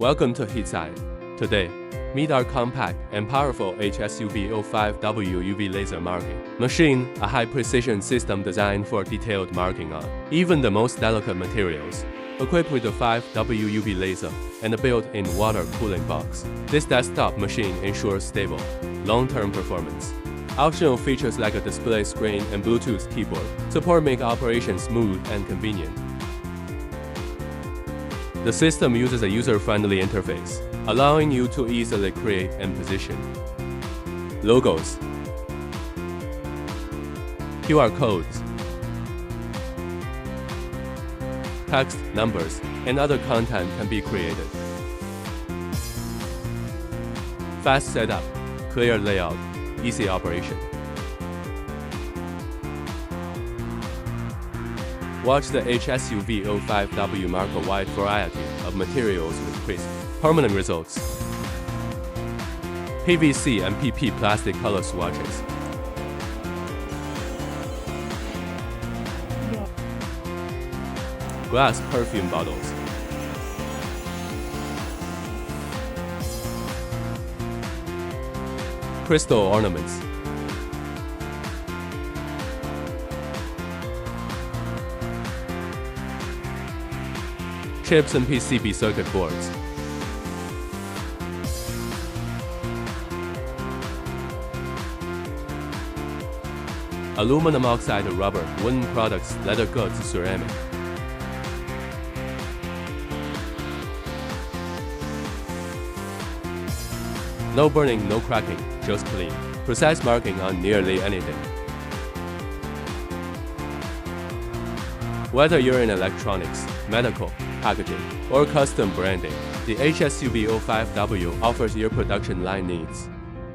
Welcome to HeatSign. Today, meet our compact and powerful HS-UV05W UV laser marking machine, a high-precision system designed for detailed marking on even the most delicate materials. Equipped with a 5W UV laser and a built-in water cooling box, this desktop machine ensures stable, long-term performance. Optional features like a display screen and Bluetooth keyboard support make operation smooth and convenient. The system uses a user-friendly interface, allowing you to easily create and position logos, QR codes, text, numbers, and other content can be created. Fast setup, clear layout, easy operation. Watch the HS-UV05W mark a wide variety of materials with crisp, permanent results. PVC and PP plastic color swatches. Glass perfume bottles. Crystal ornaments. Chips and PCB circuit boards. Aluminum oxide, rubber, wooden products, leather goods, ceramic. No burning, no cracking, just clean. Precise marking on nearly anything. Whether you're in electronics, medical, packaging, or custom branding, the HS-UV05W offers your production line needs.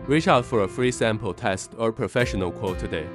Reach out for a free sample test or professional quote today.